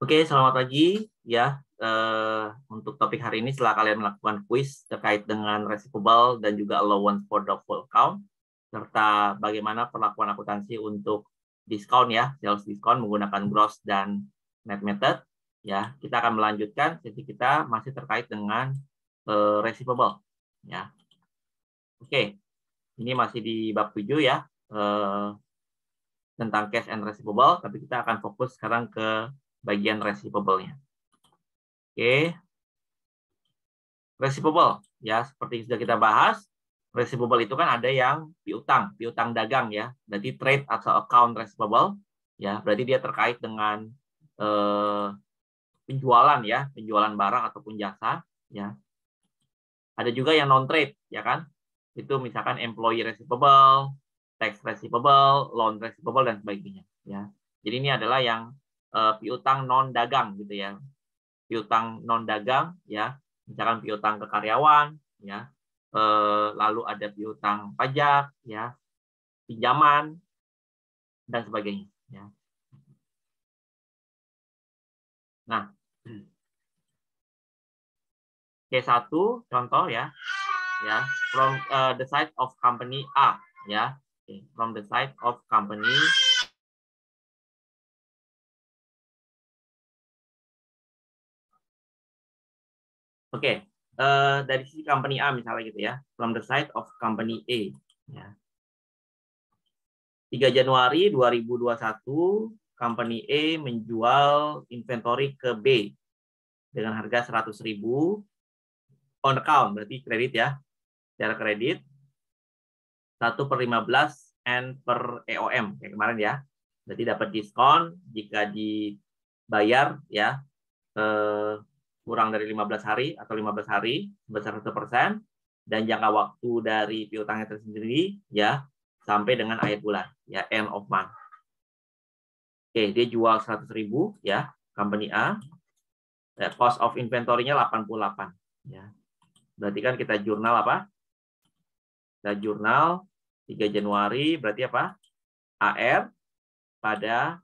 Oke, selamat pagi ya. Untuk topik hari ini setelah kalian melakukan kuis terkait dengan receivable dan juga allowance for doubtful account serta bagaimana perlakuan akuntansi untuk diskon ya, sales diskon menggunakan gross dan net method ya. Kita akan melanjutkan sesi kita masih terkait dengan receivable ya. Oke, ini masih di bab 7 ya. Tentang cash and receivable, tapi kita akan fokus sekarang ke bagian receivable-nya. Oke, receivable ya, seperti sudah kita bahas, receivable itu kan ada yang piutang dagang ya, berarti trade atau account receivable ya, berarti dia terkait dengan penjualan ya, penjualan barang ataupun jasa ya. Ada juga yang non trade ya kan, itu misalkan employee receivable, tax receivable, loan receivable dan sebagainya ya. Jadi ini adalah yang piutang non dagang gitu ya, piutang non dagang ya, misalkan piutang ke karyawan ya, lalu ada piutang pajak ya, pinjaman dan sebagainya ya. Nah, C1 contoh ya from the side of company A ya, from the side of company dari sisi company A misalnya gitu ya, from the side of company A ya. 3 Januari 2021 company A menjual inventory ke B dengan harga 100.000 on account, berarti kredit ya, secara kredit 1/15 N per EOM kayak kemarin ya, berarti dapat diskon jika dibayar ya kurang dari 15 hari atau 15 hari sebesar 1% dan jangka waktu dari piutangnya tersendiri ya sampai dengan akhir bulan ya, end of month. Oke, dia jual 100.000 ya, company A. Cost of inventory-nya 88 ya. Berarti kan kita jurnal apa? Kita jurnal 3 Januari berarti apa? AR pada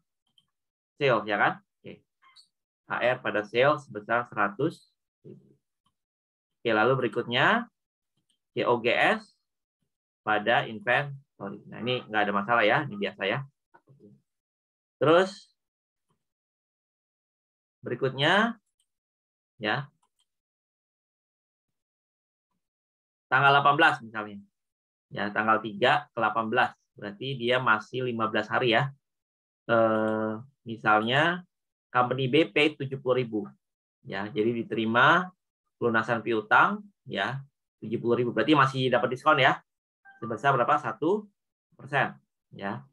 sales ya kan? Oke. AR pada sales sebesar 100. Oke, lalu berikutnya COGS pada inventory. Nah, ini nggak ada masalah ya, ini biasa ya. Terus berikutnya ya, tanggal 18 misalnya. Ya, tanggal 3 ke 18. Berarti dia masih 15 hari ya. Misalnya company B pay 70.000. Ya, jadi diterima pelunasan piutang ya 70.000. Berarti masih dapat diskon ya. Sebesar berapa? 1% ya.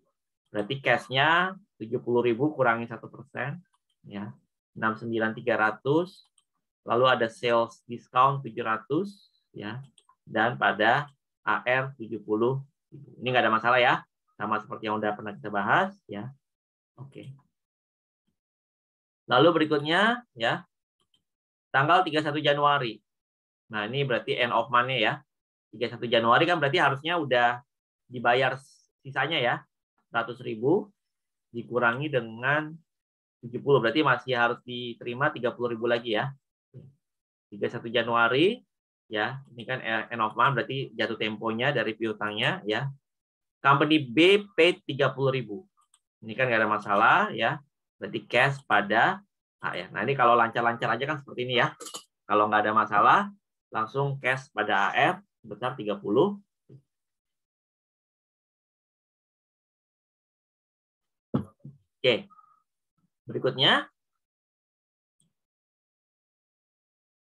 Berarti cash-nya 70.000 kurangi 1% ya. 69.300. Lalu ada sales discount 700 ya. Dan pada AR 70. Ini nggak ada masalah ya. Sama seperti yang udah pernah kita bahas ya. Oke. Lalu berikutnya ya, tanggal 31 Januari. Nah, ini berarti end of month-nya ya. 31 Januari kan berarti harusnya udah dibayar sisanya ya. 100.000 dikurangi dengan 70. Berarti masih harus diterima 30.000 lagi ya. 31 Januari ya. Ini kan end of month berarti jatuh temponya dari piutangnya ya. Company B pay 30.000. Ini kan nggak ada masalah ya. Berarti cash pada AR. Nah, ini kalau lancar-lancar aja kan seperti ini ya. Kalau nggak ada masalah, langsung cash pada AR sebesar 30. Oke. Berikutnya,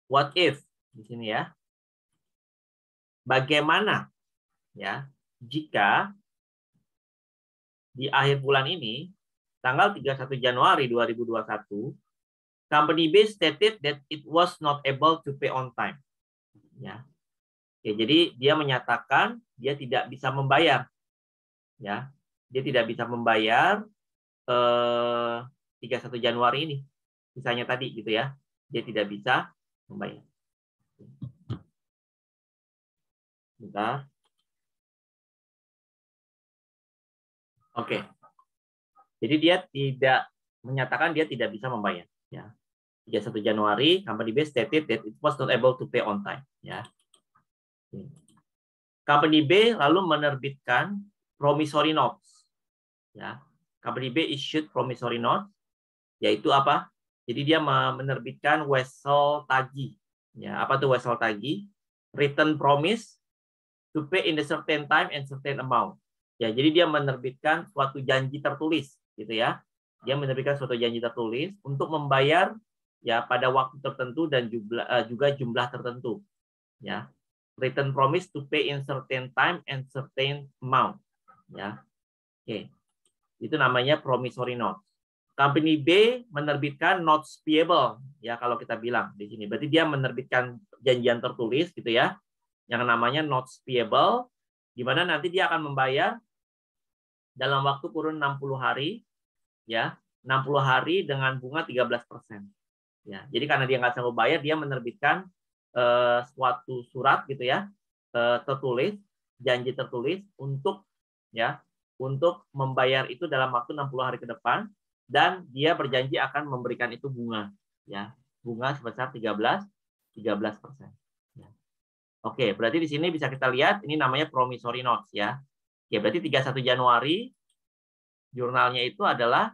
what if di sini ya. Bagaimana ya jika di akhir bulan ini tanggal 31 Januari 2021 company B stated that it was not able to pay on time. Ya. Oke, jadi dia menyatakan dia tidak bisa membayar. Ya. Dia tidak bisa membayar 31 Januari ini. Misalnya tadi gitu ya. Dia tidak bisa membayar. Bentar. Oke. Jadi dia tidak menyatakan dia tidak bisa membayar. Ya. 31 Januari, company B stated that it was not able to pay on time. Ya. Company B lalu menerbitkan promissory notes. Ya. Company B issued promissory notes, yaitu apa? Jadi dia menerbitkan wesel tagih. Ya, apa tuh wesel tagih? Written promise to pay in a certain time and certain amount. Ya, jadi dia menerbitkan suatu janji tertulis, gitu ya. Dia menerbitkan suatu janji tertulis untuk membayar ya pada waktu tertentu dan juga jumlah tertentu. Ya, written promise to pay in certain time and certain amount. Ya, oke, itu namanya promissory note. Company B menerbitkan notes payable, ya kalau kita bilang di sini. Berarti dia menerbitkan janjian tertulis, gitu ya, yang namanya notes payable, di mana nanti dia akan membayar dalam waktu kurun 60 hari, ya, 60 hari dengan bunga 13%. Ya, jadi karena dia nggak sanggup bayar, dia menerbitkan suatu surat, gitu ya, tertulis, janji tertulis untuk membayar itu dalam waktu 60 hari ke depan. Dan dia berjanji akan memberikan itu bunga, ya, bunga sebesar 13%. Ya. Oke, berarti di sini bisa kita lihat ini namanya promissory notes, ya. Oke, berarti 31 Januari jurnalnya itu adalah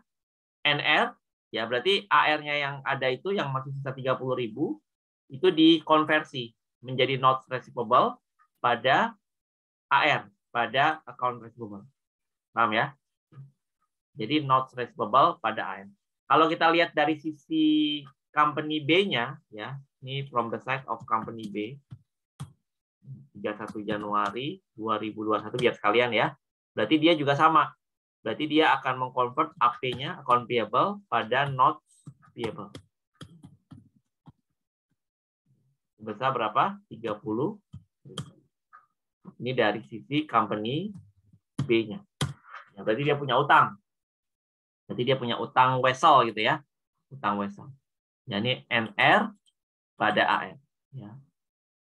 NR, ya, berarti AR-nya yang ada itu yang masih sisa 30.000 itu dikonversi menjadi notes receivable pada AR, pada account receivable. Paham ya? Jadi notes receivable pada AR. Kalau kita lihat dari sisi company B-nya, ya, ini from the side of company B, 31 Januari 2021 biar sekalian ya. Berarti dia juga sama. Berarti dia akan mengconvert AP-nya, account payable, pada notes payable. Sebesar berapa? 30. Ini dari sisi company B-nya. Ya, berarti dia punya utang. Berarti dia punya utang wesel, gitu ya. Utang wesel. Ya, ini NR pada AR. Ya.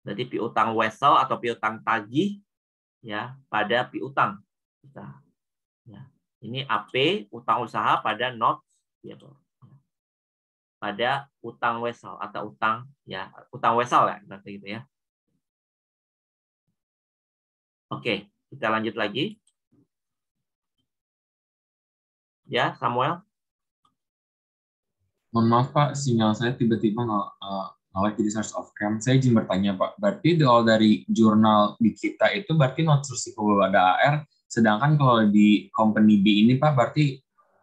Berarti piutang wesel atau piutang tagih, ya, pada piutang. Ya. Ini AP, utang usaha, pada notes payable. Pada utang wesel atau utang, ya, utang wesel ya, berarti gitu ya. Oke, kita lanjut lagi. Ya, Samuel. Mohon maaf Pak, sinyal saya tiba-tiba nge-lag jadi source of cam. Saya izin bertanya Pak, berarti kalau dari jurnal di kita itu berarti notes receivable ada AR, sedangkan kalau di company B ini Pak berarti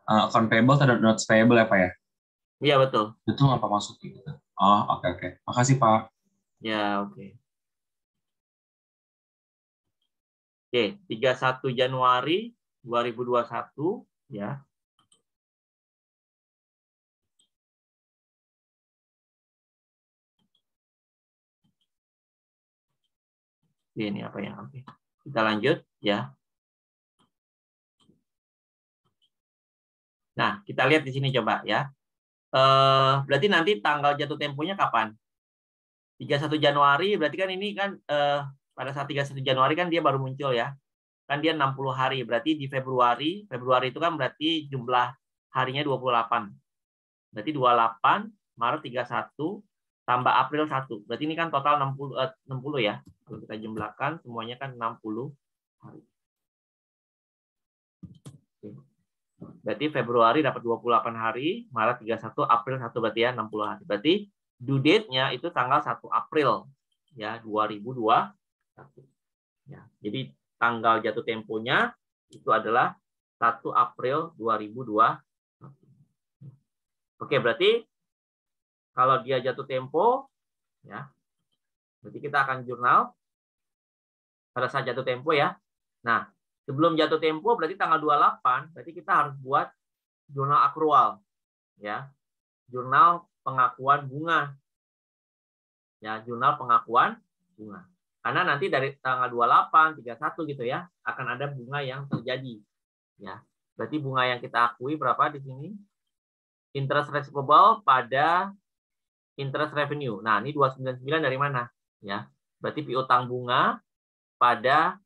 account payable atau notes payable ya Pak ya? Iya, betul. Betul apa maksudnya gitu? Oh, oke. Makasih Pak. Ya, oke. Oke, 31 Januari 2021, ya. Ini apa yang oke. Kita lanjut ya. Nah, kita lihat di sini coba ya. Berarti nanti tanggal jatuh temponya kapan? 31 Januari, berarti kan ini kan pada saat 31 Januari kan dia baru muncul ya. Kan dia 60 hari, berarti di Februari itu kan berarti jumlah harinya 28. Berarti 28, Maret 31, tambah April 1. Berarti ini kan total 60 ya. Kalau kita jumlahkan semuanya kan 60 hari. Berarti Februari dapat 28 hari, Maret 31, April 1 berarti ya 60 hari. Berarti due date-nya itu tanggal 1 April ya 2021. Ya, jadi tanggal jatuh temponya itu adalah 1 April 2021. Oke, berarti kalau dia jatuh tempo ya, berarti kita akan jurnal pada saat jatuh tempo ya. Nah, sebelum jatuh tempo berarti tanggal 28, berarti kita harus buat jurnal akrual ya. Jurnal pengakuan bunga. Ya, jurnal pengakuan bunga. Karena nanti dari tanggal 28, 31 gitu ya, akan ada bunga yang terjadi. Ya. Berarti bunga yang kita akui berapa di sini? Interest receivable pada interest revenue. Nah, ini 299 dari mana? Ya. Berarti piutang bunga pada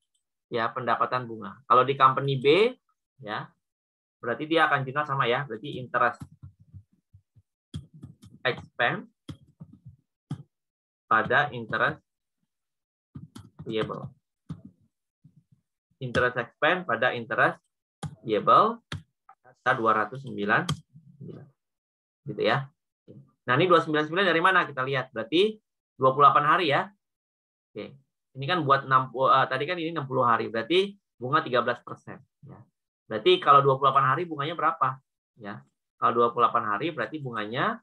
ya pendapatan bunga. Kalau di company B ya, berarti dia akan jurnal sama ya, berarti interest expense pada interest payable. Interest expense pada interest payable 209 gitu ya. Nah, ini 299 dari mana kita lihat? Berarti 28 hari ya. Oke. Ini kan buat 60 tadi kan ini 60 hari, berarti bunga 13%, ya. Berarti kalau 28 hari bunganya berapa? Ya. Kalau 28 hari berarti bunganya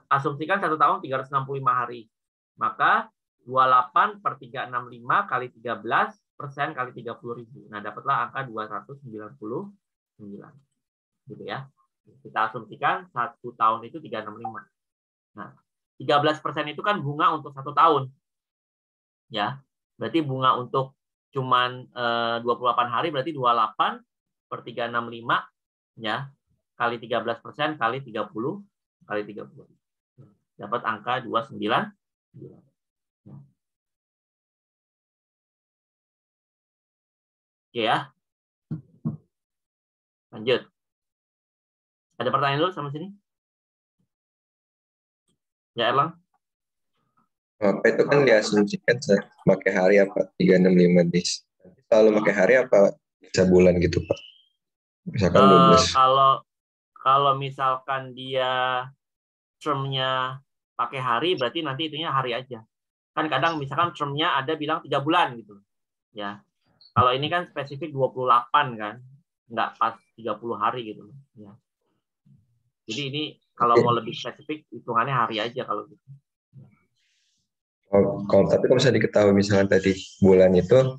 asumsikan 1 tahun 365 hari. Maka 28 per 365 kali 13% kali 30.000. Nah, dapatlah angka 299. Gitu ya. Kita asumsikan 1 tahun itu 365. Nah, 13% itu kan bunga untuk 1 tahun. Ya. Berarti bunga untuk cuman 28 hari berarti 28 per 365 ya kali 13% kali 30 kali 30. Dapat angka 29. Oke ya. Lanjut. Ada pertanyaan dulu sama sini? Ya, Erlang? Apa itu kan diasumsikan pakai hari apa? 365 days. Selalu pakai hari apa bisa bulan gitu, Pak? Misalkan 12. Kalau misalkan dia termnya pakai hari, berarti nanti itunya hari aja. Kan kadang misalkan termnya ada bilang 3 bulan gitu. Ya. Kalau ini kan spesifik 28 kan. Nggak pas 30 hari gitu. Ya. Jadi ini kalau mau lebih spesifik, hitungannya hari aja kalau gitu. Tapi kalau bisa diketahui misalnya tadi bulan itu,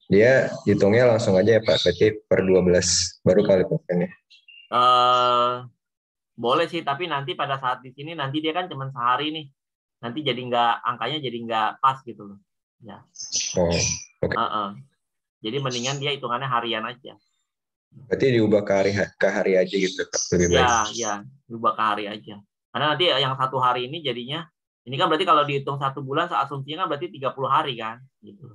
dia hitungnya langsung aja ya Pak, berarti per 12 baru kali pakannya. Boleh sih, tapi nanti pada saat di sini nanti dia kan cuma sehari nih. Nanti jadi angkanya jadi nggak pas gitu loh. Ya. Oh, oke. Jadi mendingan dia hitungannya harian aja. Berarti diubah ke hari aja gitu, lebih baik. Ya, diubah ke hari aja. Karena nanti yang 1 hari ini jadinya, ini kan berarti kalau dihitung 1 bulan, asumsinya kan berarti 30 hari kan, gitu.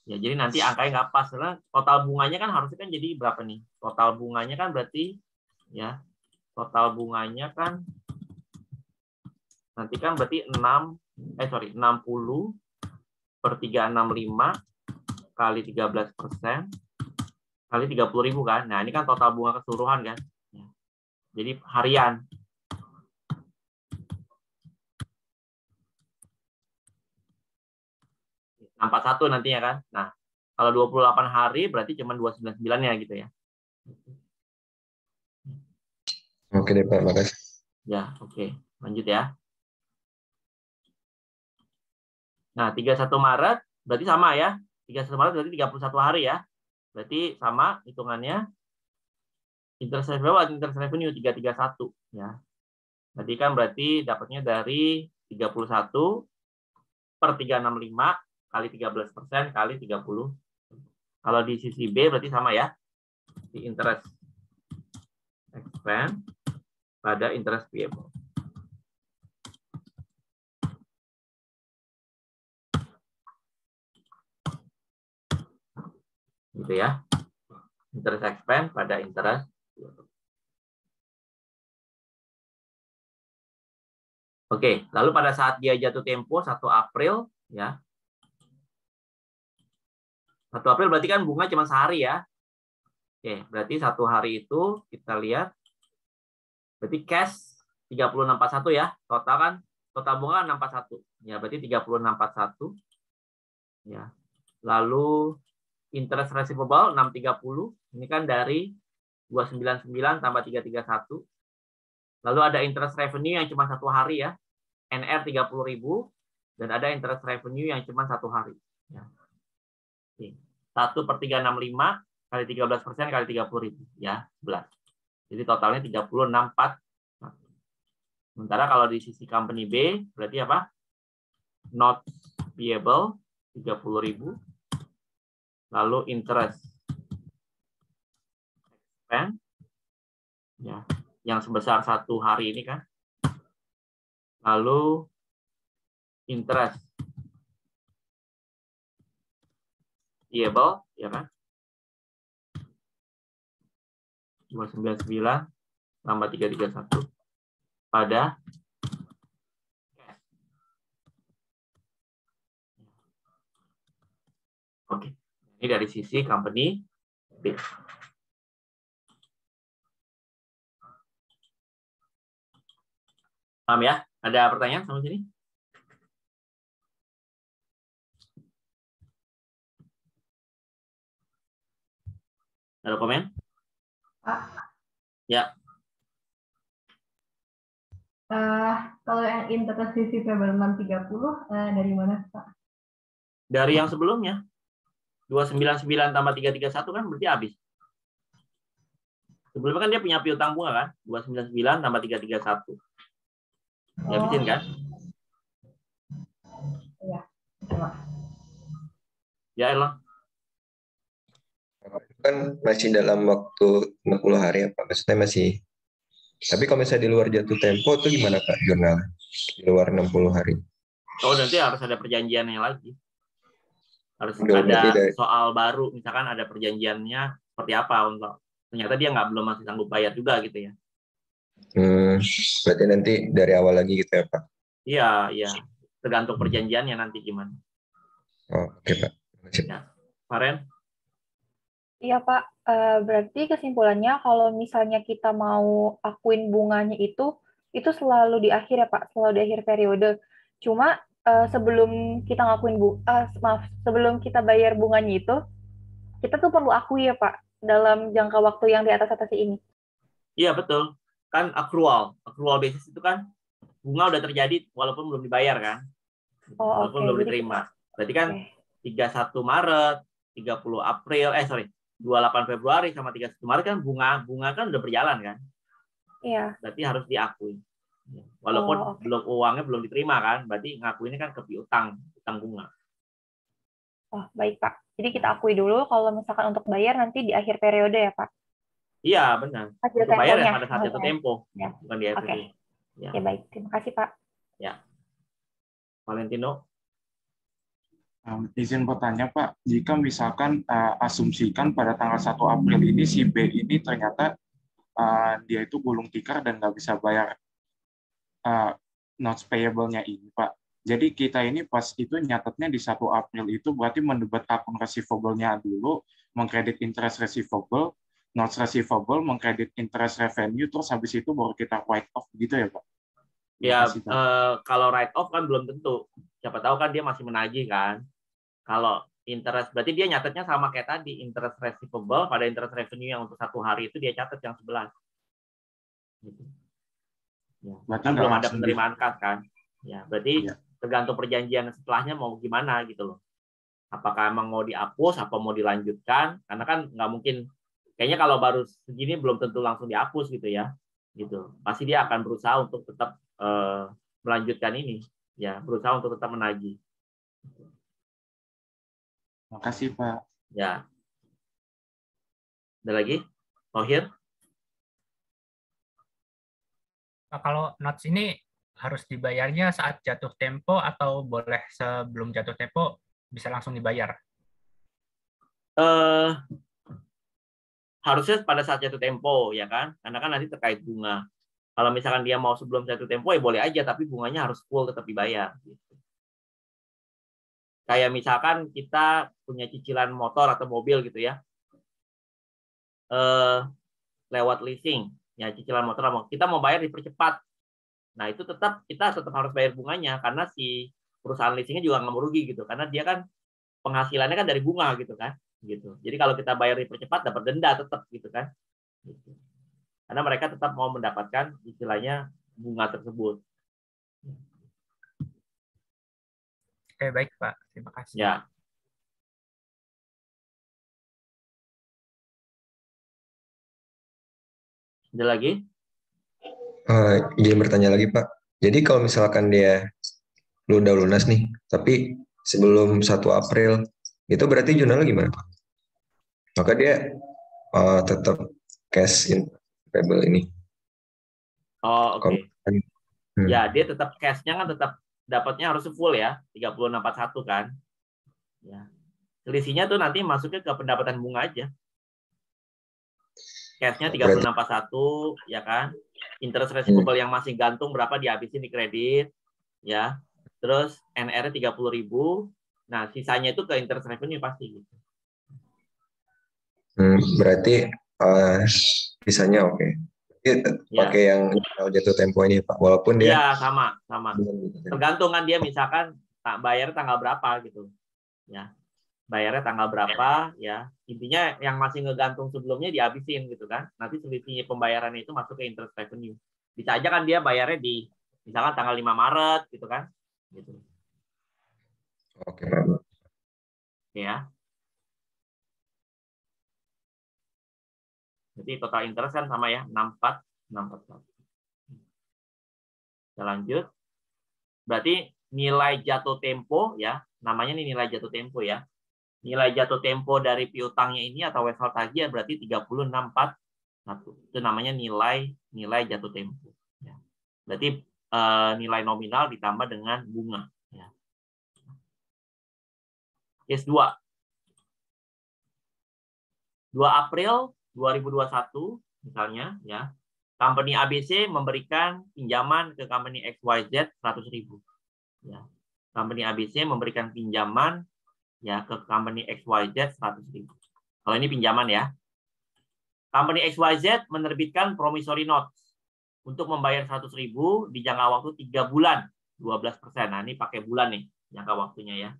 Ya, jadi nanti angkanya nggak pas, karena total bunganya kan harusnya kan jadi berapa nih? Total bunganya kan berarti, ya, total bunganya kan nanti kan berarti 60 per 365 kali 13% kali 30.000 kan. Nah, ini kan total bunga keseluruhan kan. Jadi harian. Nampak 1 nantinya kan. Nah, kalau 28 hari berarti cuma 299 ya gitu ya. Oke deh Pak, makasih. Ya, oke. Lanjut ya. Nah, 31 Maret berarti sama ya. 31 Maret berarti 31 hari ya. Berarti sama hitungannya. Interest revenue 331 ya. Berarti kan berarti dapatnya dari 31 per 365 kali 13% kali 30. Kalau di sisi B berarti sama ya. Di interest expense pada interest payable. Gitu ya. Interest expense pada interest payable. Oke, lalu pada saat dia jatuh tempo 1 April ya. 1 April berarti kan bunga cuma sehari ya. Oke, berarti 1 hari itu kita lihat berarti cash 30.641 ya. Total kan total bunga 641. Ya, berarti 30.641. Ya. Lalu interest receivable 630. Ini kan dari 299 tambah 331. Lalu ada interest revenue yang cuma 1 hari ya. NR 30.000 dan ada interest revenue yang cuma 1 hari. Ya. 1 per 365 kali 13% kali 30.000 ya 11. Jadi totalnya 30.641. Sementara kalau di sisi company B berarti apa? Not payable 30.000. Lalu interest expense ya yang sebesar 1 hari ini kan. Lalu interest payable ya kan. 299 tambah 331 pada Oke. Ini dari sisi company B. Paham ya? Ada pertanyaan sama sini? Ada komen? Pak, Ya. kalau yang interest receivable 630 dari mana, Pak? Dari yang sebelumnya. 299 tambah 331 kan berarti habis. Sebelumnya kan dia punya piutang bunga kan? 299 tambah 331. Dihabisin kan? Iya. Coba. Ya, Elon. Kan masih dalam waktu 60 hari apa? Maksudnya masih. Tapi kalau misalnya di luar jatuh tempo itu gimana Pak jurnal? Di luar 60 hari. Oh, nanti harus ada perjanjiannya lagi. Harus Berarti ada soal baru. Misalkan ada perjanjiannya seperti apa untuk ternyata dia belum masih sanggup bayar juga gitu ya. Berarti nanti dari awal lagi gitu ya Pak? Iya, iya. Tergantung perjanjiannya nanti gimana. Oh, oke Pak. Ya. Faren? Iya Pak, berarti kesimpulannya kalau misalnya kita mau akuin bunganya itu selalu di akhir ya Pak, selalu di akhir periode. Cuma sebelum kita sebelum kita bayar bunganya itu, kita tuh perlu akui ya Pak, dalam jangka waktu yang di atas ini. Iya betul, kan accrual basis itu kan bunga udah terjadi walaupun belum dibayar kan, walaupun belum diterima. Berarti kan 31 Maret, 30 April, 28 Februari sama 31 Maret kan bunga kan udah berjalan kan. Iya. Berarti harus diakui. Walaupun uangnya belum diterima kan, berarti ngakuinnya kan ke piutang bunga. Oh, baik Pak. Jadi kita akui dulu kalau misalkan untuk bayar nanti di akhir periode ya Pak. Iya, benar. Hasil untuk bayar ya temponya. pada saat jatuh tempo, ya. bukan di akhir. Oke. Ya. Oke, baik. Terima kasih Pak. Ya. Valentino. Izin bertanya Pak, jika misalkan asumsikan pada tanggal 1 April ini si B ini ternyata dia itu gulung tikar dan nggak bisa bayar notes payable-nya ini Pak. Jadi kita ini pas itu nyatetnya di 1 April itu berarti mendebit akun receivable-nya dulu, mengkredit interest receivable, notes receivable, mengkredit interest revenue, terus habis itu baru kita write off gitu ya Pak? Ya, kalau write off kan belum tentu. Siapa tahu kan dia masih menagih kan. Kalau interest, berarti dia nyatetnya sama kayak tadi, interest receivable pada interest revenue yang untuk 1 hari itu dia catat yang 11. Gitu. Ya, kan belum ada penerimaan kas kan. Ya, berarti tergantung perjanjian setelahnya mau gimana gitu loh. Apakah emang mau dihapus, apa mau dilanjutkan? Karena kan nggak mungkin, kayaknya kalau baru segini belum tentu langsung dihapus gitu ya. Gitu. Pasti dia akan berusaha untuk tetap melanjutkan ini, ya, berusaha untuk tetap menagih. Terima kasih Pak. Ya. Ada lagi? Tohir? Kalau notes ini harus dibayarnya saat jatuh tempo atau boleh sebelum jatuh tempo bisa langsung dibayar? Harusnya pada saat jatuh tempo ya kan, karena kan nanti terkait bunga. Kalau misalkan dia mau sebelum jatuh tempo ya boleh aja, tapi bunganya harus full tetap dibayar. Gitu. Kayak misalkan kita punya cicilan motor atau mobil gitu ya, lewat leasing, ya cicilan motor, kita mau bayar dipercepat. Nah itu kita tetap harus bayar bunganya karena si perusahaan leasingnya juga nggak merugi gitu, karena dia kan penghasilannya kan dari bunga gitu kan, gitu. Jadi kalau kita bayar dipercepat dapat denda tetap gitu kan, gitu. Karena mereka tetap mau mendapatkan istilahnya bunga tersebut. Oke, baik Pak. Terima kasih. Ya. Ada lagi? Izin bertanya lagi Pak. Jadi kalau misalkan dia udah lunas nih, tapi sebelum 1 April, itu berarti jurnalnya gimana Pak? Maka dia tetap cash in payable ini. Oh, oke. Ya, dia tetap cash-nya kan tetap dapatnya harus full ya, 3641 kan. Ya. Selisihnya tuh nanti masuknya ke pendapatan bunga aja. Cash-nya 3641 ya kan. Interest receivable yang masih gantung berapa dihabisin di kredit ya. Terus NR-nya 30.000 Nah, sisanya itu ke interest revenue pasti gitu. Berarti sisanya oke. Pakai yang jatuh tempo ini Pak, walaupun dia Iya, sama. Tergantung kan dia misalkan bayar tanggal berapa gitu. Ya. Bayarnya tanggal berapa ya. Intinya yang masih ngegantung sebelumnya dihabisin gitu kan. Nanti selisih pembayarannya itu masuk ke interest revenue. Bisa aja kan dia bayarnya di misalkan tanggal 5 Maret gitu kan. Gitu. Oke, Pak. Ya. Jadi total interest kan sama ya, 64. Kita lanjut. Berarti nilai jatuh tempo ya, namanya ini nilai jatuh tempo ya. Nilai jatuh tempo dari piutangnya ini atau wesel tagih berarti 3641. Itu namanya nilai jatuh tempo. Ya. Berarti nilai nominal ditambah dengan bunga. Ya. Case 2. 2 April 2021 misalnya ya. Company ABC memberikan pinjaman ke company XYZ 100.000. Ya. Company ABC memberikan pinjaman ya ke company XYZ 100.000. Kalau ini pinjaman ya. Company XYZ menerbitkan promissory notes untuk membayar 100.000 di jangka waktu 3 bulan, 12%. Nah, ini pakai bulan nih jangka waktunya ya.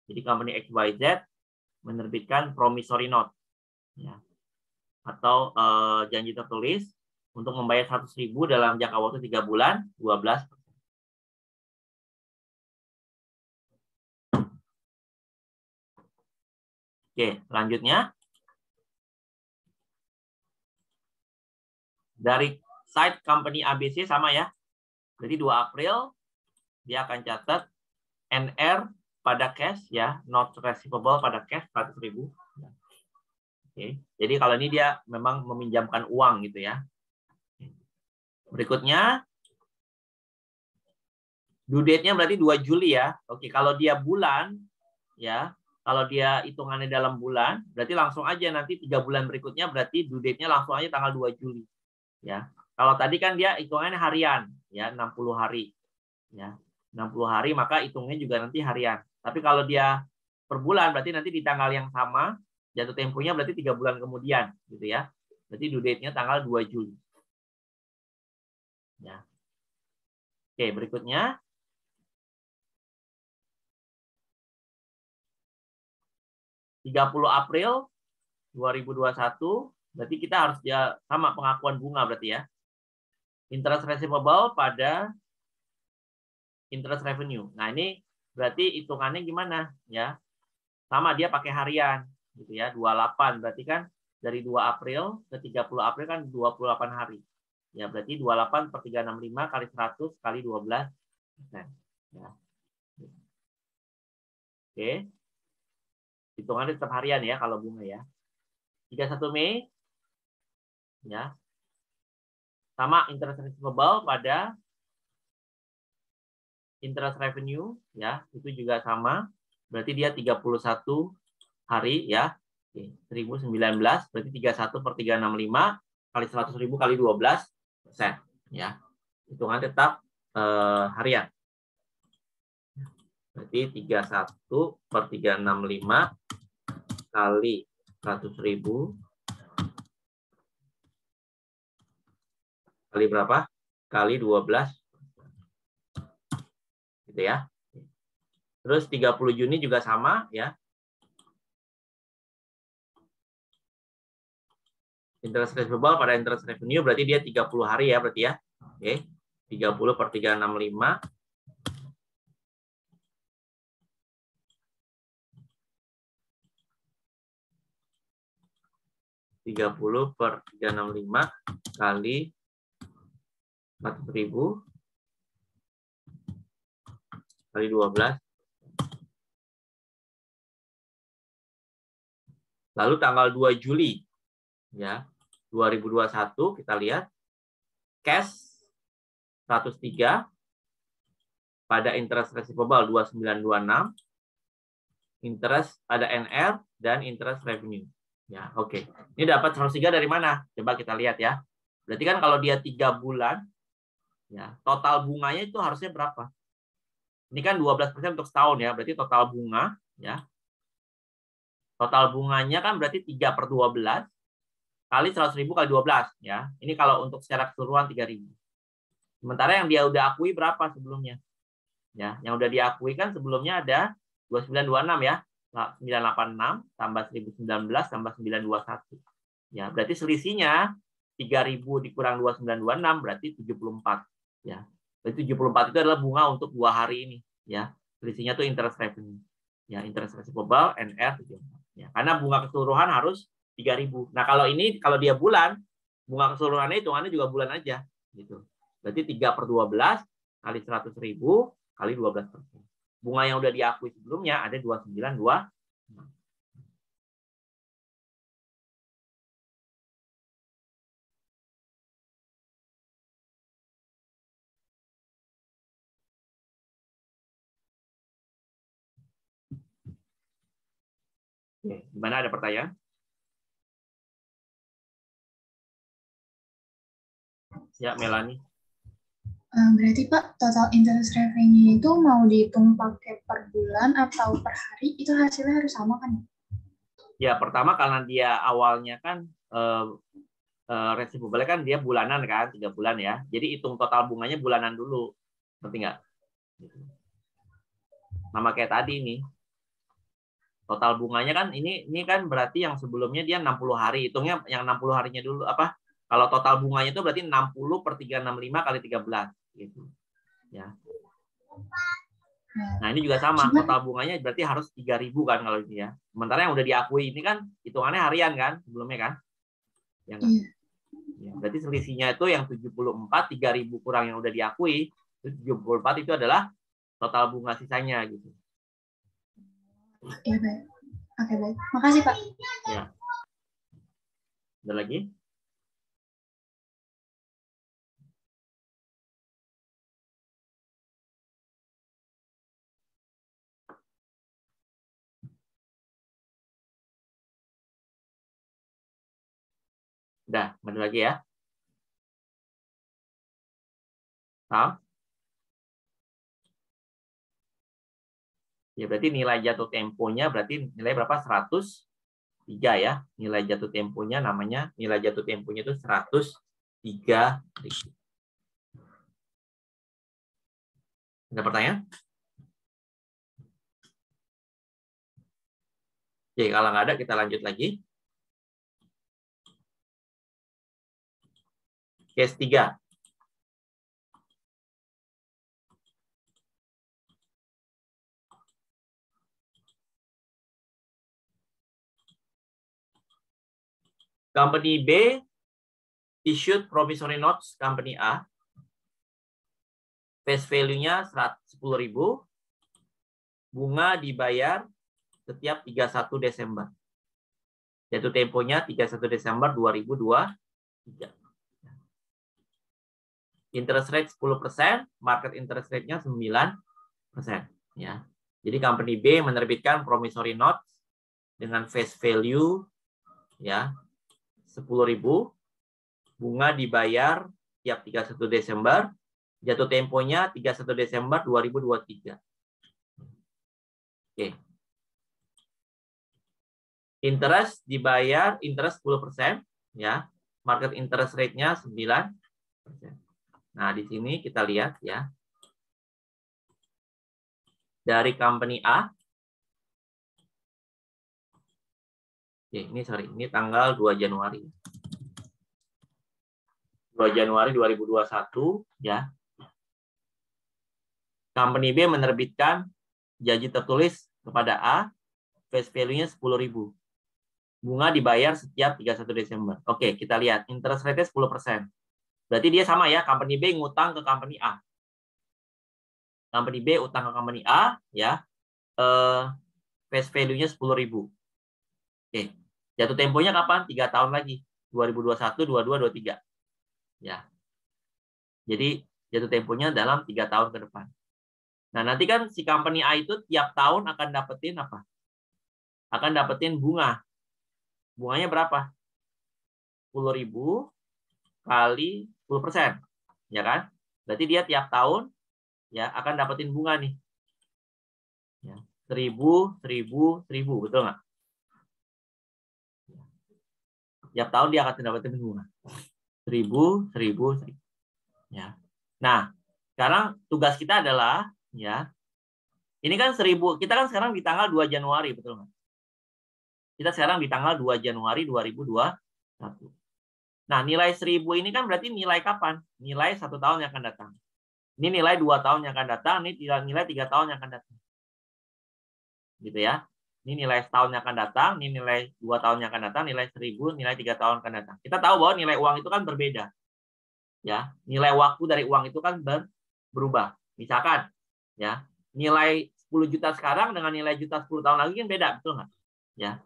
Jadi company XYZ menerbitkan promissory note ya. Atau janji tertulis untuk membayar 100.000 dalam jangka waktu 3 bulan, 12%. Oke, selanjutnya. Dari site company ABC sama ya. Jadi 2 April dia akan catat NR pada cash ya, not receivable pada cash 100.000. Oke. Jadi kalau ini dia memang meminjamkan uang gitu ya. Berikutnya due date-nya berarti 2 Juli ya. Oke, kalau dia bulan ya, kalau dia hitungannya dalam bulan, berarti langsung aja nanti 3 bulan berikutnya berarti due date-nya langsung aja tanggal 2 Juli. Ya. Kalau tadi kan dia hitungannya harian ya, 60 hari. Ya. 60 hari maka hitungnya juga nanti harian. Tapi kalau dia per bulan berarti nanti di tanggal yang sama jatuh temponya berarti 3 bulan kemudian gitu ya. Berarti due date-nya tanggal 2 Juli. Ya. Oke, berikutnya 30 April 2021 berarti kita harus ya sama pengakuan bunga berarti ya. Interest receivable pada interest revenue. Nah, ini berarti hitungannya gimana ya? Sama dia pakai harian gitu ya, 28 berarti kan dari 2 April ke 30 April kan 28 hari. Ya, berarti 28 per 365 kali 100 kali 12%. Ya. Oke. Hitungannya tetap harian ya kalau bunga ya. 31 Mei ya. Sama interest receivable pada interest revenue ya, itu juga sama. Berarti dia 31 hari ya. Oke, 1019 berarti 31 per 365 kali 100.000 kali 12% ya. Hitungan tetap harian. Berarti 31 per 365 kali 100.000 kali berapa? Kali 12. Gitu ya. Terus 30 Juni juga sama ya. Interest receivable pada interest revenue berarti dia 30 hari ya berarti ya. Oke. 30 per 365 30 per 365 kali 100.000 kali 12. Lalu tanggal 2 Juli ya 2021 kita lihat cash 103 pada interest receivable 2926, interest ada NR dan interest revenue. Ya, oke. Ini dapat 103 dari mana? Coba kita lihat ya. Berarti kan kalau dia 3 bulan ya, total bunganya itu harusnya berapa? Ini kan 12% untuk setahun ya, berarti total bunga ya. Total bunganya kan berarti 3/12 kali 100.000 kali 12 ya. Ini kalau untuk secara keseluruhan 3.000. Sementara yang dia udah akui berapa sebelumnya? Ya, yang udah diakui kan sebelumnya ada 2926 ya. 986 tambah 1019 tambah 921. Ya, berarti selisihnya 3.000 dikurang 2926 berarti 74 ya. Berarti 74 itu adalah bunga untuk 2 hari ini ya. Selisihnya tuh interest revenue. Ya, interest receivable NR 74 ya. Karena bunga keseluruhan harus 3.000. Nah, kalau ini kalau dia bulan, bunga keseluruhannya hitungannya juga bulan aja gitu. Berarti 3/12 kali 100.000 kali 12%. Bunga yang udah diakui sebelumnya ada 292. Oke, gimana, ada pertanyaan? Ya, Melani. Berarti Pak, total interest revenue itu mau dihitung pakai per bulan atau per hari, itu hasilnya harus sama kan? Ya, pertama karena dia awalnya kan receivable kan dia bulanan kan, 3 bulan ya. Jadi hitung total bunganya bulanan dulu. Ngerti nggak? Sama kayak tadi nih. Total bunganya kan ini kan berarti yang sebelumnya dia 60 hari. Hitungnya yang 60 harinya dulu apa? Kalau total bunganya itu berarti 60/365 kali 13 gitu. Ya. Nah, ini juga sama. Total bunganya berarti harus 3.000 kan kalau ini ya. Sementara yang udah diakui ini kan hitungannya harian kan sebelumnya kan? Ya, kan? Ya, berarti selisihnya itu yang 74, 3.000 kurang yang udah diakui, 74 itu adalah total bunga sisanya gitu. Iya, baik. Oke, baik. Makasih, Pak. Ya. Ada lagi? Udah, ada lagi ya? Paham? Ya, berarti nilai jatuh temponya berarti nilai berapa? 103 ya. Nilai jatuh temponya namanya, nilai jatuh temponya itu 103. Ada pertanyaan? Oke, kalau nggak ada kita lanjut lagi. Case 3. Company B issued promissory notes Company A. Face value-nya 10.000. Bunga dibayar setiap 31 Desember. Jatuh temponya 31 Desember 2023. Interest rate 10%, market interest rate-nya 9%. Ya. Jadi Company B menerbitkan promissory notes dengan face value ya 10.000. Bunga dibayar tiap 31 Desember. Jatuh temponya 31 Desember 2023. Oke. Interest dibayar, interest 10%. Ya. Market interest rate-nya 9%. Nah, di sini kita lihat ya. Dari Company A. Oke, ini tanggal 2 Januari. 2 Januari 2021 ya. Company B menerbitkan janji tertulis kepada A, face value-nya 10.000. Bunga dibayar setiap 31 Desember. Oke, kita lihat interest rate-nya 10%. Berarti dia sama ya, Company B ngutang ke Company A. Company B utang ke Company A ya. Face value-nya 10.000. Oke. Jatuh temponya kapan? 3 tahun lagi. 2021, 22, 23. Ya. Jadi jatuh temponya dalam 3 tahun ke depan. Nah, nanti kan si Company A itu tiap tahun akan dapetin apa? Akan dapetin bunga. Bunganya berapa? 10.000 kali 10%. Ya kan? Berarti dia tiap tahun ya akan dapetin bunga nih. 1000, 1000, 1000, betul nggak? Tiap tahun dia akan mendapatkan bunga. 1000, 1000, 1000. Ya. Nah, sekarang tugas kita adalah, ya, ini kan 1000, kita kan sekarang di tanggal 2 Januari, betul nggak? Kita sekarang di tanggal 2 Januari 2021. Nah, nilai 1000 ini kan berarti nilai kapan? Nilai 1 tahun yang akan datang. Ini nilai 2 tahun yang akan datang, ini nilai 3 tahun yang akan datang. Gitu ya. Ini nilai setahun yang akan datang, ini nilai 2 tahun yang akan datang, nilai 1000, nilai 3 tahun akan datang. Kita tahu bahwa nilai uang itu kan berbeda. Ya, nilai waktu dari uang itu kan berubah. Misalkan, ya, nilai 10 juta sekarang dengan nilai juta 10 tahun lagi kan beda, betul nggak? Ya.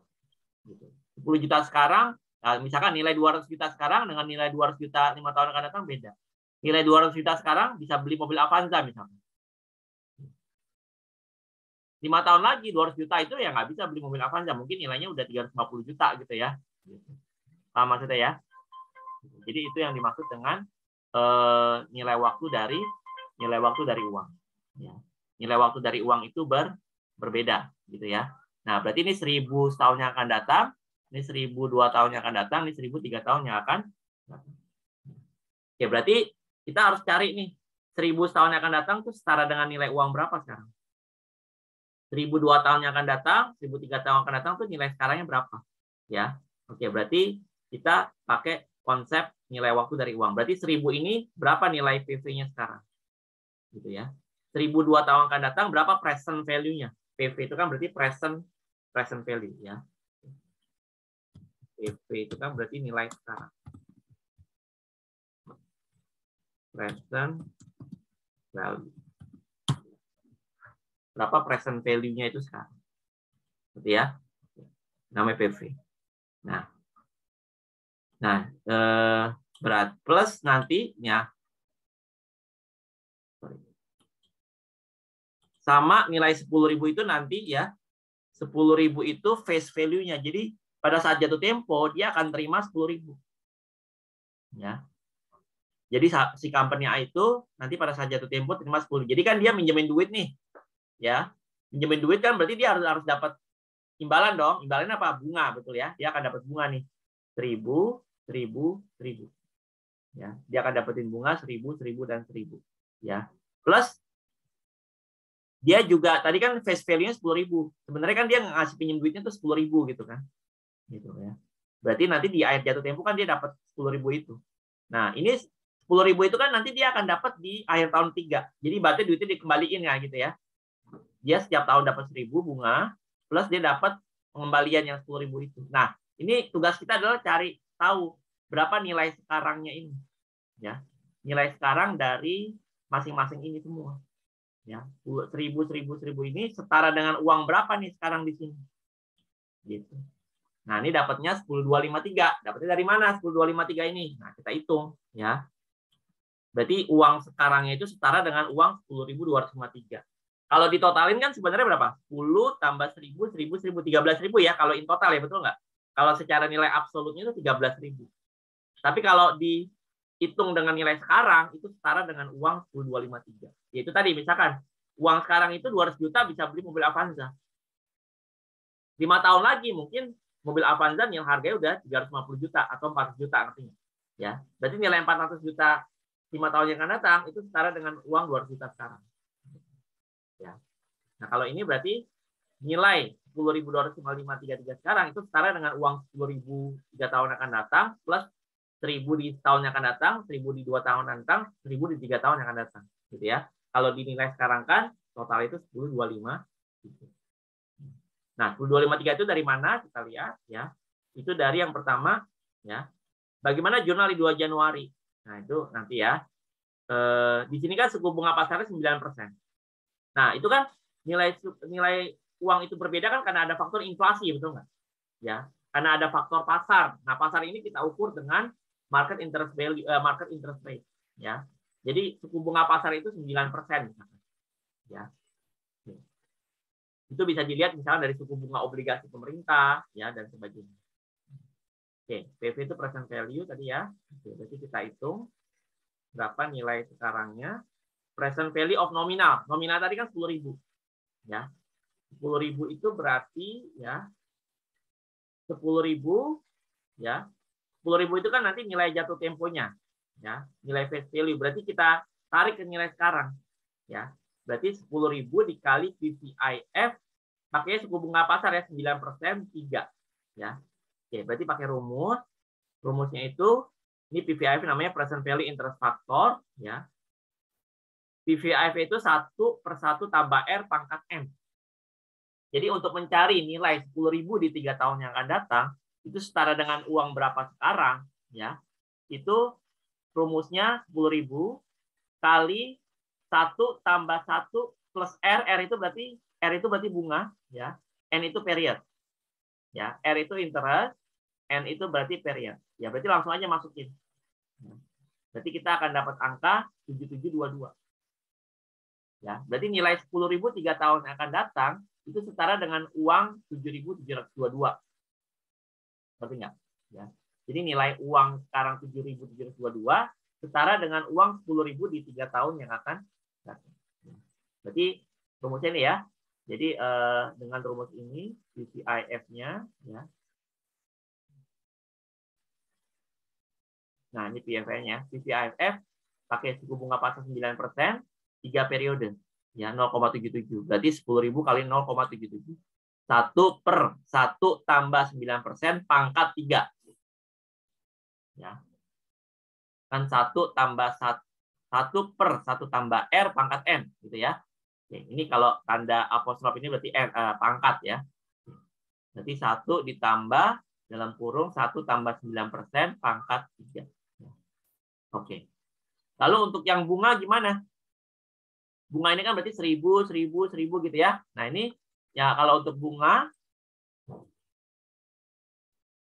Gitu. 10 juta sekarang, misalkan nilai 200 juta sekarang dengan nilai 200 juta 5 tahun akan datang beda. Nilai 200 juta sekarang bisa beli mobil Avanza misalnya. 5 tahun lagi 200 juta itu ya nggak bisa beli mobil Avanza, mungkin nilainya udah 350 juta gitu ya. Paham maksudnya ya? Jadi itu yang dimaksud dengan nilai waktu dari uang. Ya. Nilai waktu dari uang itu berbeda gitu ya. Nah, berarti ini 1000 tahun yang akan datang, ini 1002 tahun yang akan datang, ini 1003 tahun yang akan datang. Oke, berarti kita harus cari nih 1000 tahun yang akan datang itu setara dengan nilai uang berapa sekarang? 1002 tahun yang akan datang, 1003 tahun yang akan datang itu nilai sekarangnya berapa? Ya. Oke, berarti kita pakai konsep nilai waktu dari uang. Berarti 1000 ini berapa nilai PV-nya sekarang? Gitu ya. 1002 tahun akan datang berapa present value-nya? PV itu kan berarti present value ya. PV itu kan berarti nilai sekarang. Present value. Berapa present value-nya itu sekarang? Gitu ya. Namanya PV. Nah, berat plus nantinya sama nilai 10.000 itu nanti ya. 10.000 itu face value-nya. Jadi pada saat jatuh tempo dia akan terima 10.000. Ya. Jadi si company A itu nanti pada saat jatuh tempo terima 10. Jadi kan dia minjemin duit nih. Ya. Minjemin duit kan berarti dia harus dapat imbalan dong. Imbalannya apa? Bunga, betul ya. Dia akan dapat bunga nih. 1000, 1000, 1000. Ya, dia akan dapetin bunga 1000, 1000 dan 1000. Ya. Plus dia juga tadi kan face value-nya 10.000. Sebenarnya kan dia ngasih pinjam duitnya tuh 10.000 gitu kan. Gitu ya. Berarti nanti di akhir jatuh tempo kan dia dapat 10.000 itu. Nah, ini 10.000 itu kan nanti dia akan dapat di akhir tahun 3. Jadi berarti duitnya dikembaliin ya gitu ya. Dia setiap tahun dapat 1.000 bunga plus dia dapat pengembalian yang 10.000 itu. Nah, ini tugas kita adalah cari tahu berapa nilai sekarangnya ini. Ya. Nilai sekarang dari masing-masing ini semua. Ya, 1000 ini setara dengan uang berapa nih sekarang di sini? Gitu. Nah, ini dapatnya 10.253. Dapatnya dari mana 10.253 ini? Nah, kita hitung ya. Berarti uang sekarangnya itu setara dengan uang 10.253. Kalau ditotalin kan sebenarnya berapa? 10 tambah 1.000, 1.000, 1.000, 13.000 ya kalau in total ya, betul nggak? Kalau secara nilai absolutnya itu 13.000. Tapi kalau dihitung dengan nilai sekarang itu setara dengan uang 10.253. Yaitu tadi misalkan uang sekarang itu 200 juta bisa beli mobil Avanza. 5 tahun lagi mungkin mobil Avanza yang harganya udah 350 juta atau 400 juta artinya. Ya. Berarti nilai 400 juta 5 tahun yang akan datang itu setara dengan uang 200 juta sekarang. Ya. Nah, kalau ini berarti nilai 10.253 sekarang itu setara dengan uang 10.000 3 tahun akan datang plus 1.000 di tahun yang akan datang, 1.000 di 2 tahun yang akan datang, 1.000 di 3 tahun yang akan datang, gitu ya. Kalau dinilai sekarang kan total itu 10.253. Nah, 10.253 itu dari mana? Kita lihat ya. Itu dari yang pertama ya. Bagaimana jurnal di 2 Januari? Nah, itu nanti ya. Di sini kan suku bunga pasarnya 9%. Nah, itu kan nilai uang itu berbeda kan karena ada faktor inflasi, betul nggak? Ya, karena ada faktor pasar. Nah, pasar ini kita ukur dengan market interest value, market interest rate. Ya, jadi suku bunga pasar itu 9%. Ya, itu bisa dilihat misalnya dari suku bunga obligasi pemerintah, ya dan sebagainya. Oke, PV itu present value tadi ya. Oke, berarti kita hitung berapa nilai sekarangnya. Present value of nominal. Nominal tadi kan 10.000. Ya. 10.000 itu berarti ya 10.000 ya. 10.000 itu kan nanti nilai jatuh temponya ya, nilai face value. Berarti kita tarik ke nilai sekarang ya. Berarti 10.000 dikali PVIF pakai suku bunga pasar ya 9% 3 ya. Oke, berarti pakai rumus. Rumusnya itu ini PVIF namanya present value interest factor ya. PVIF itu 1/1 tambah R pangkat M. Jadi untuk mencari nilai 10.000 di 3 tahun yang akan datang, itu setara dengan uang berapa sekarang, ya? Itu rumusnya 10.000 kali 1 tambah 1 plus R. R itu berarti bunga, ya. N itu period. Ya, R itu interest, N itu berarti period. Ya, berarti langsung aja masukin. Berarti kita akan dapat angka 7722. Ya, berarti nilai 10.000 3 tahun yang akan datang itu setara dengan uang 7.722. Berarti enggak? Ya. Jadi nilai uang sekarang 7.722 setara dengan uang 10.000 di 3 tahun yang akan datang. Berarti rumusnya ini ya. Jadi dengan rumus ini PVIF-nya ya. Nah, ini PVIF-nya. PVIF pakai suku bunga pasar 9%, 3 periode. Ya, 0,77. Berarti 10.000 kali 0,77. 1/1 tambah 9% pangkat 3. Ya. Kan 1 tambah 1/1 tambah R pangkat N. Gitu ya. Oke, ini kalau tanda apostrof ini berarti pangkat ya. Berarti 1 ditambah dalam kurung 1 tambah 9% pangkat 3. Oke. Lalu untuk yang bunga gimana? Bunga ini kan berarti 1.000, 1.000, 1.000 gitu ya. Nah ini ya kalau untuk bunga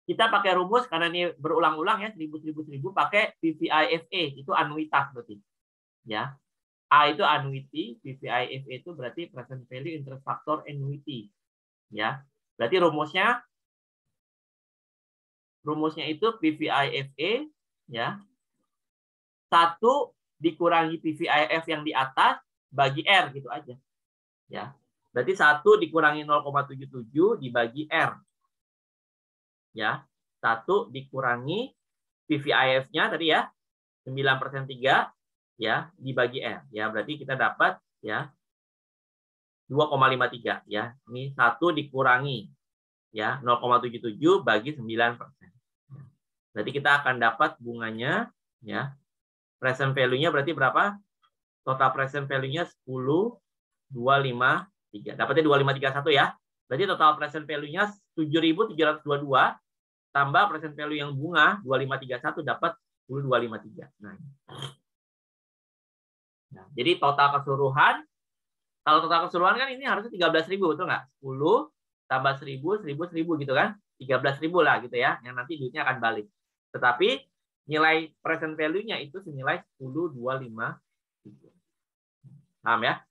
kita pakai rumus karena ini berulang-ulang ya 1.000, 1.000, 1.000 pakai PVIFA itu anuitas berarti. Ya. A itu annuity, PVIFA itu berarti present value interest factor annuity. Ya. Berarti rumusnya itu PVIFA ya. 1 dikurangi PVIF yang di atas bagi R gitu aja. Ya. Berarti 1 dikurangi 0,77 dibagi R. Ya. 1 dikurangi PVIF-nya tadi ya 9% 3 ya dibagi R. Ya, berarti kita dapat ya 2,53 ya. Ini 1 dikurangi ya 0,77 bagi 9%. Berarti kita akan dapat bunganya ya. Present value-nya berarti berapa? Total present value-nya 10.253. Dapatnya 2531 ya. Berarti total present value-nya 7.722 tambah present value yang bunga 2531 dapat 10.253. Nah. Nah, jadi total keseluruhan kalau total keseluruhan kan ini harusnya 13.000 betul nggak? 10 tambah 1.000, 1.000, 1.000 gitu kan? 13.000 lah gitu ya. Yang nanti duitnya akan balik. Tetapi nilai present value-nya itu senilai 10.253. Paham ya?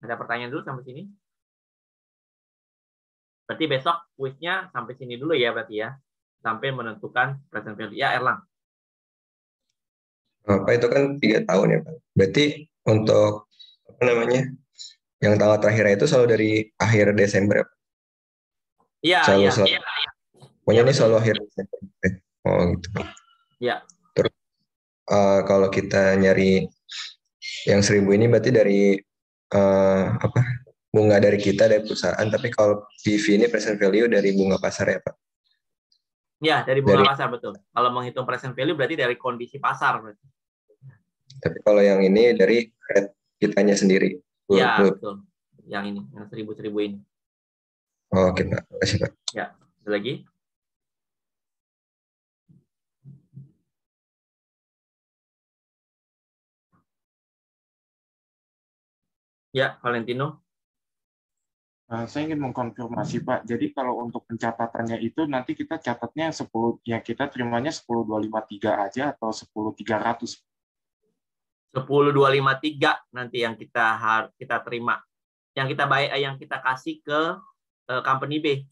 Ada pertanyaan dulu sampai sini? Berarti besok kuisnya sampai sini dulu ya berarti ya. Sampai menentukan present value. Ya, Erlang. Pak itu kan 3 tahun ya Pak. Berarti untuk apa namanya? Yang tanggal terakhirnya itu selalu dari akhir Desember ya Pak? Iya, iya. Pokoknya ini betul. selalu akhir Desember. Oh gitu Pak. Iya. Terus kalau kita nyari yang 1.000 ini berarti dari apa? Bunga dari kita dari perusahaan, tapi kalau PV ini present value dari bunga pasar ya Pak? Ya, dari bunga pasar betul. Kalau menghitung present value berarti dari kondisi pasar berarti. Tapi kalau yang ini dari rate kitanya sendiri. Ya, betul. Yang ini, yang 1.000 ini. Oh, oke Pak, terima kasih Pak. Ya, ada lagi? Ya, Valentino. Saya ingin mengkonfirmasi Pak. Jadi kalau untuk pencatatannya itu nanti kita catatnya 10 yang kita terimanya 10.253 aja atau 10.300? 10.253 nanti yang kita terima. Yang kita kasih ke company B.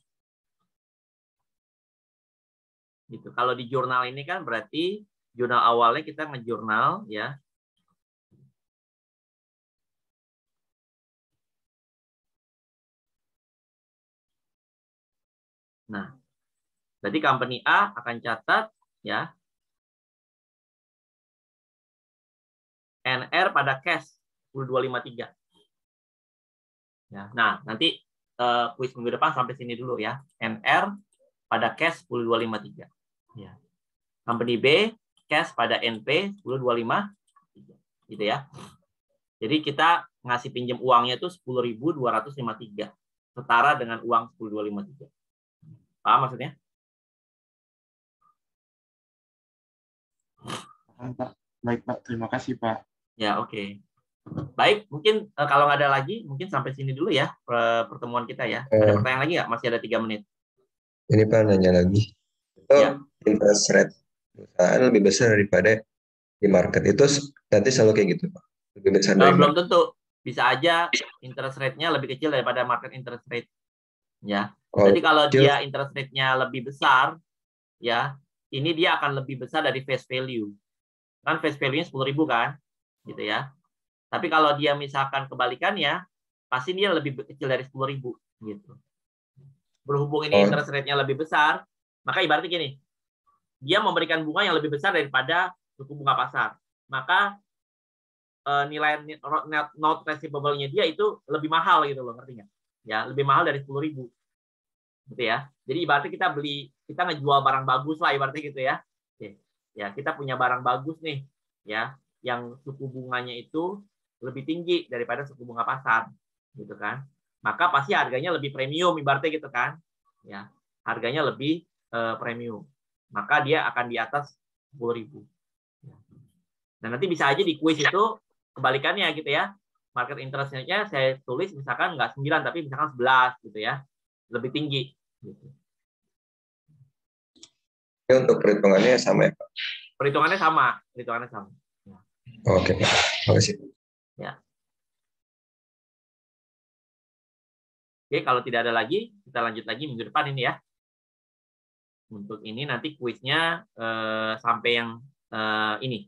Gitu. Kalau di jurnal ini kan berarti jurnal awalnya kita ngejurnal ya. Nah, berarti company A akan catat ya NR pada cash 10253. Ya, nah, nanti kuis minggu depan sampai sini dulu ya. NR pada cash 10253. Ya. Company B cash pada NP 10253. Gitu ya. Jadi kita ngasih pinjam uangnya itu 10.253. Setara dengan uang 10253. Paham maksudnya? Baik, Pak. Terima kasih, Pak. Ya, oke. Baik, mungkin kalau nggak ada lagi, mungkin sampai sini dulu ya pertemuan kita ya. Ada pertanyaan lagi nggak? Masih ada 3 menit. Ini Pak nanya lagi. Itu Ya. interest rate perusahaan lebih besar daripada di market. Itu nanti selalu kayak gitu Pak? Lebih besar dari Belum market. tentu. Bisa aja interest rate-nya lebih kecil daripada market interest rate. Ya. Kalau Jadi kalau kecil, dia interest rate-nya lebih besar, ya, ini dia akan lebih besar dari face value. Kan face value-nya 10.000 kan? Gitu ya. Tapi kalau dia misalkan kebalikannya, pasti dia lebih kecil dari 10.000 gitu. Berhubung ini interest rate-nya lebih besar, maka ibaratnya gini, dia memberikan bunga yang lebih besar daripada suku bunga pasar. Maka nilai note receivable-nya dia itu lebih mahal gitu loh, ngerti nggak? Ya, lebih mahal dari 10.000. Gitu ya. Jadi ibaratnya kita ngejual barang bagus lah ibaratnya gitu ya. Oke. Ya, kita punya barang bagus nih, ya, yang suku bunganya itu lebih tinggi daripada suku bunga pasar, gitu kan? Maka pasti harganya lebih premium ibaratnya gitu kan? Ya, harganya lebih premium. Maka dia akan di atas 10.000. Dan nanti bisa aja di kuis itu kebalikannya gitu ya. Market interest-nya saya tulis misalkan nggak 9 tapi misalkan 11 gitu ya. Lebih tinggi gitu. ya untuk perhitungannya sama ya Pak? Perhitungannya sama. Oke Pak, makasih. Ya. Oke, kalau tidak ada lagi, kita lanjut lagi minggu depan ini ya. Untuk ini nanti kuisnya sampai yang ini.